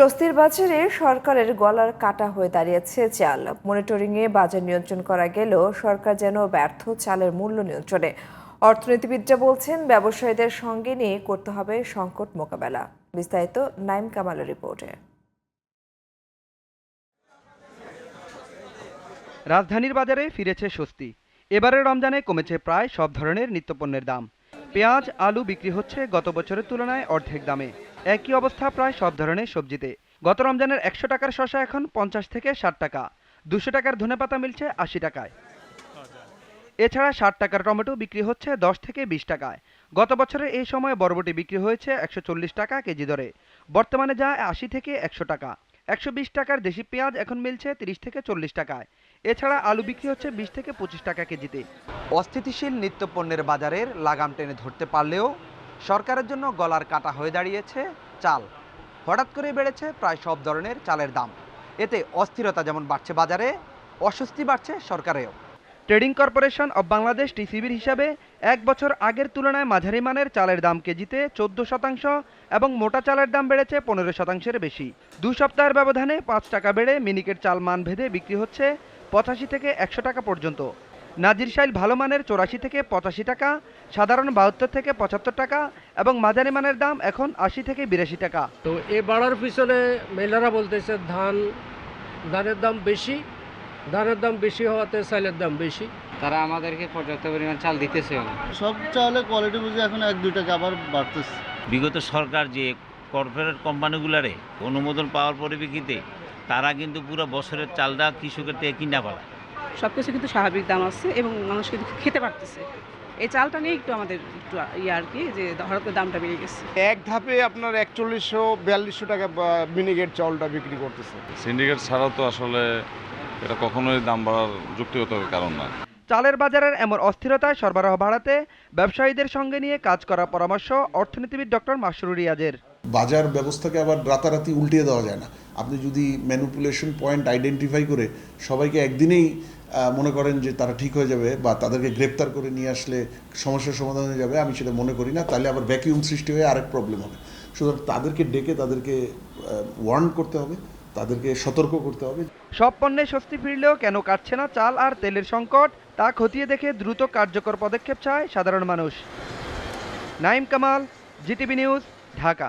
স্বস্তির বাজারে সরকারের গলার কাটা হয়ে দাঁড়িয়েছে চাল। মনিটরিংয়ে বাজার নিয়ন্ত্রণ করা গেলেও সরকার যেন ব্যর্থ চালের মূল্য নিয়ন্ত্রণে। অর্থনীতিবিদরা বলছেন ব্যবসায়ীদের সঙ্গে নিয়ে করতে হবে সংকট মোকাবেলা। বিস্তারিত নাইম কামালের রিপোর্টে। রাজধানীর বাজারে ফিরেছে স্বস্তি। এবারের রমজানে কমেছে প্রায় সব ধরনের নিত্যপণ্যের দাম। পেঁয়াজ, আলু বিক্রি হচ্ছে গত বছরের তুলনায় অর্ধেক দামে। একই অবস্থা প্রায় সব ধরনের সবজিতে। গত রমজানের ১০০ টাকার শসা এখন ৫০ থেকে ৬০ টাকা, ২০০ টাকার ধনেপাতা মিলছে ৮০ টাকায়। এছাড়া ৬০ টাকার টমেটো বিক্রি হচ্ছে ১০ থেকে ২০ টাকায়। গত বছরের এই সময়ে বরবটি বিক্রি হয়েছে ১৪০ টাকা কেজি দরে, বর্তমানে যা ৮০ থেকে ১০০ টাকা। ১২০ টাকার দেশি পেঁয়াজ এখন মিলছে ৩০ থেকে ৪০ টাকায়। এছাড়া আলু বিক্রি হচ্ছে ২০ থেকে ২৫ টাকা কেজিতে। অস্থিতিশীল নিত্যপণ্যের বাজারের লাগাম টেনে ধরতে পারলেও সরকারের জন্য গলার কাটা হয়ে দাঁড়িয়েছে চাল। হঠাৎ করে বেড়েছে প্রায় সব ধরনের চালের দাম। এতে অস্থিরতা যেমন বাড়ছে বাজারে, অস্বস্তি বাড়ছে সরকারেও। ট্রেডিং কর্পোরেশন অব বাংলাদেশ টিসিবির হিসাবে এক বছর আগের তুলনায় মাঝারি মানের চালের দাম কেজিতে ১৪% এবং মোটা চালের দাম বেড়েছে ১৫%-এর বেশি। ২ সপ্তাহের ব্যবধানে ৫ টাকা বেড়ে মিনিকেট চাল মান ভেদে বিক্রি হচ্ছে ৮৫ থেকে ১০০ টাকা পর্যন্ত। নাজিরশাইল ভালো মানের ৮৪ থেকে ৮৫ টাকা, সাধারণ ৭২ থেকে ৭৫ টাকা এবং মাঝারি মানের দাম এখন ৮০ থেকে ৮২ টাকা। তো এই বাড়ার পিছনে মহিলারা বলতেছে ধানের দাম বেশি, ধানের দাম বেশি হওয়াতে চালের দাম বেশি। তারা আমাদেরকে পর্যাপ্ত পরিমাণ চাল দিতেছে না। সব চালের কোয়ালিটি বুঝে এখন ১-২ টাকা আবার বাড়তেছে। বিগত সরকার যে কর্পোরেট কোম্পানিগুলারে অনুমোদন পাওয়ার পরিপ্রেক্ষিতে তারা কিন্তু পুরো বছরের চালটা কৃষকের থেকে কিনা পালায়। সব কিছু কিন্তু স্বাভাবিক দাম আছে এবং মানুষ কিন্তু খেতে পারতেছে। এই চালটা নিয়ে একটু আমাদের একটু আর কি যে হঠাৎ করে দামটা বেড়ে গেছে। এক ধাপে আপনার ৪১০০-৪২০০ টাকা মিনিকেট চাউলটা বিক্রি করতেছে। সিন্ডিকেট ছাড়া তো আসলে এটা কখনোই দাম বাড়ার যুক্তিগত কারণ না। চালের বাজারের এমন অস্থিরতায় সরবরাহ বাড়াতে ব্যবসায়ীদের সঙ্গে নিয়ে কাজ করার পরামর্শ অর্থনীতিবিদ ডক্টর মাসরুর রিয়াজের। বাজার ব্যবস্থাকে আবার রাতারাতি উল্টিয়ে দেওয়া যায় না। আপনি যদি ম্যানিপুলেশন পয়েন্ট আইডেন্টিফাই করে সবাইকে একদিনেই মনে করেন যে তারা ঠিক হয়ে যাবে বা তাদেরকে গ্রেপ্তার করে নিয়ে আসলে সমস্যার সমাধান হয়ে যাবে, আমি সেটা মনে করি না। তাহলে আবার ভ্যাকিউম সৃষ্টি হয়ে আরেক প্রবলেম হবে। সুতরাং তাদেরকে ডেকে তাদেরকে ওয়ার্ন করতে হবে, তাদেরকে সতর্ক করতে হবে। সব পণ্যে স্বস্তি ফিরলেও কেন কাটছে না চাল আর তেলের সংকট, তা খতিয়ে দেখে দ্রুত কার্যকর পদক্ষেপ চায় সাধারণ মানুষ। Naim Kamal, GTV news, Dhaka.